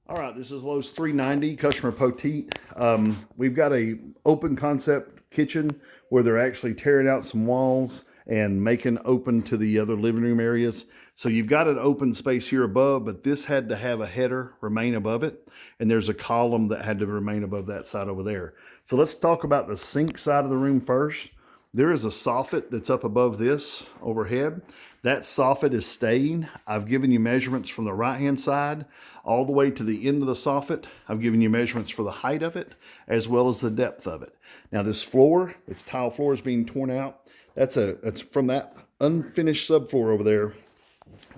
All right, this is Lowe's 390, customer Poteet. We've got a open concept kitchen where they're actually tearing out some walls and making open to the other living room areas. So you've got an open space here above, but this had to have a header remain above it. And there's a column that had to remain above that side over there. So let's talk about the sink side of the room first. There is a soffit that's up above this overhead. That soffit is staying. I've given you measurements from the right-hand side all the way to the end of the soffit. I've given you measurements for the height of it as well as the depth of it. Now this floor, its tile floor is being torn out. That's from that unfinished subfloor over there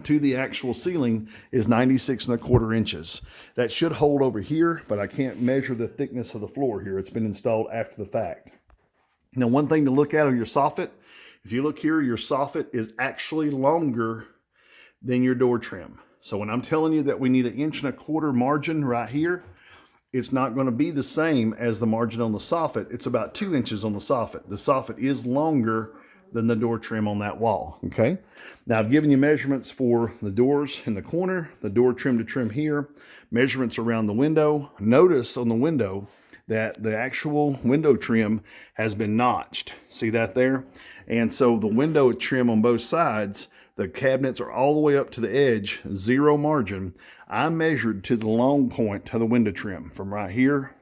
to the actual ceiling is 96¼ inches. That should hold over here, but I can't measure the thickness of the floor here. It's been installed after the fact. Now, one thing to look at on your soffit, if you look here, your soffit is actually longer than your door trim. So when I'm telling you that we need 1¼ inch margin right here, it's not going to be the same as the margin on the soffit. It's about 2 inches on the soffit. The soffit is longer than the door trim on that wall, okay? Now, I've given you measurements for the doors in the corner, the door trim to trim here, measurements around the window. Notice on the window that the actual window trim has been notched. See that there? And so the window trim on both sides, the cabinets are all the way up to the edge, 0 margin. I measured to the long point of the window trim from right here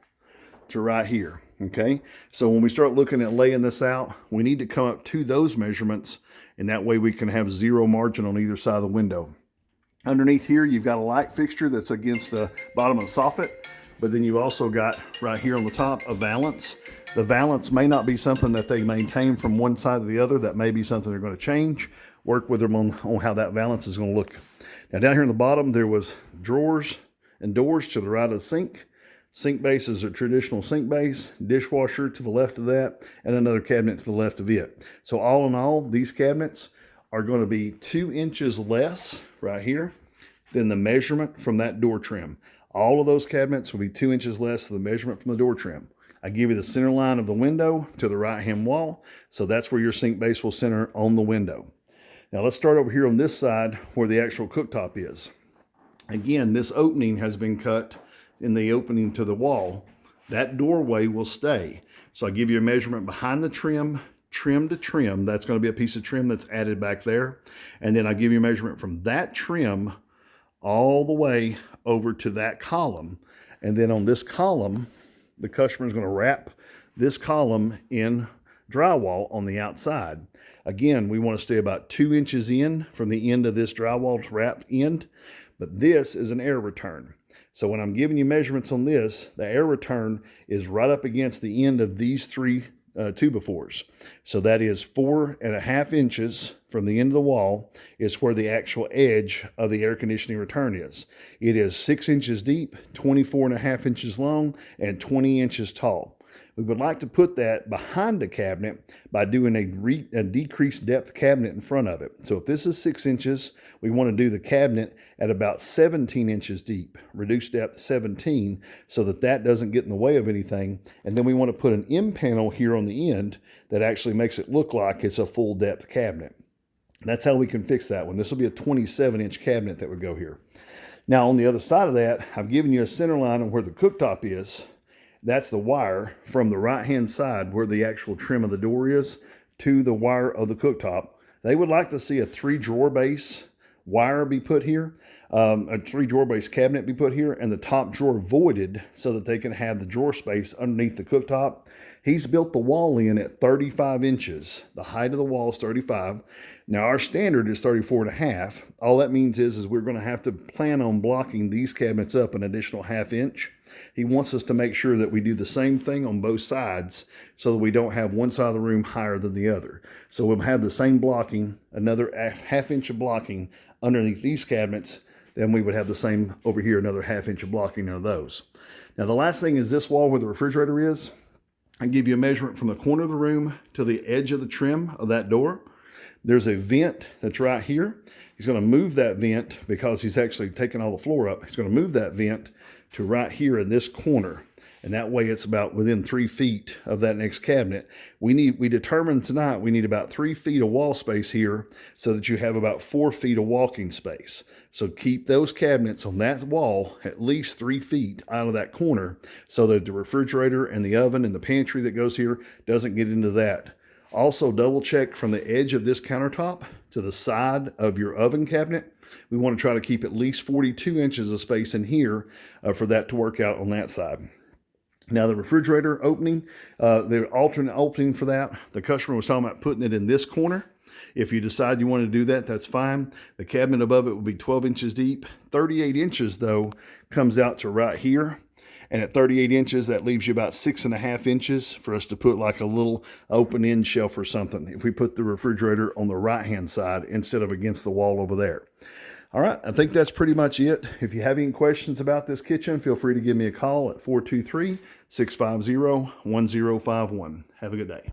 to right here, okay? So when we start looking at laying this out, we need to come up to those measurements, and that way we can have 0 margin on either side of the window. Underneath here, you've got a light fixture that's against the bottom of the soffit. But then you've also got right here on the top a valance. The valance may not be something that they maintain from one side to the other. That may be something they're going to change. Work with them on how that valance is going to look. Now down here in the bottom, there was drawers and doors to the right of the sink. Sink base is a traditional sink base. Dishwasher to the left of that, and another cabinet to the left of it. So all in all, these cabinets are going to be 2 inches less right here than the measurement from that door trim. All of those cabinets will be 2 inches less than the measurement from the door trim. I give you the center line of the window to the right-hand wall, so that's where your sink base will center on the window. Now let's start over here on this side where the actual cooktop is. Again, this opening has been cut in the opening to the wall. That doorway will stay. So I give you a measurement behind the trim, trim to trim. That's going to be a piece of trim that's added back there. And then I give you a measurement from that trim all the way over to that column. And then on this column, the customer is going to wrap this column in drywall on the outside. Again, we want to stay about 2 inches in from the end of this drywall wrapped end, but this is an air return. So when I'm giving you measurements on this, the air return is right up against the end of these three 2x4s. So that is 4.5 inches from the end of the wall is where the actual edge of the air conditioning return is. It is 6 inches deep, 24.5 inches long, and 20 inches tall. We would like to put that behind the cabinet by doing a decreased depth cabinet in front of it. So if this is 6 inches, we want to do the cabinet at about 17 inches deep, reduced depth 17, so that that doesn't get in the way of anything. And then we want to put an M panel here on the end that actually makes it look like it's a full depth cabinet. That's how we can fix that one. This will be a 27-inch cabinet that would go here. Now on the other side of that, I've given you a center line on where the cooktop is. That's the wire from the right-hand side where the actual trim of the door is to the wire of the cooktop. They would like to see a 3-drawer base wire be put here, a 3-drawer base cabinet be put here, and the top drawer voided so that they can have the drawer space underneath the cooktop. He's built the wall in at 35 inches. The height of the wall is 35. Now our standard is 34.5. All that means is we're going to have to plan on blocking these cabinets up an additional 1/2 inch. He wants us to make sure that we do the same thing on both sides so that we don't have one side of the room higher than the other. So we'll have the same blocking, another 1/2 inch of blocking underneath these cabinets. Then we would have the same over here, another 1/2 inch of blocking of those. Now the last thing is this wall where the refrigerator is. I give you a measurement from the corner of the room to the edge of the trim of that door. There's a vent that's right here. He's going to move that vent because he's actually taking all the floor up. He's going to move that vent to right here in this corner. And that way it's about within 3 feet of that next cabinet. We determined tonight we need about 3 feet of wall space here so that you have about 4 feet of walking space. So keep those cabinets on that wall at least 3 feet out of that corner so that the refrigerator and the oven and the pantry that goes here doesn't get into that. Also double check from the edge of this countertop to the side of your oven cabinet. We want to try to keep at least 42 inches of space in here for that to work out on that side. Now the refrigerator opening, the alternate opening for that, the customer was talking about putting it in this corner. If you decide you want to do that, that's fine. The cabinet above it will be 12 inches deep. 38 inches though comes out to right here. And at 38 inches, that leaves you about 6.5 inches for us to put like a little open end shelf or something if we put the refrigerator on the right-hand side instead of against the wall over there. All right, I think that's pretty much it. If you have any questions about this kitchen, feel free to give me a call at 423-650-1051. Have a good day.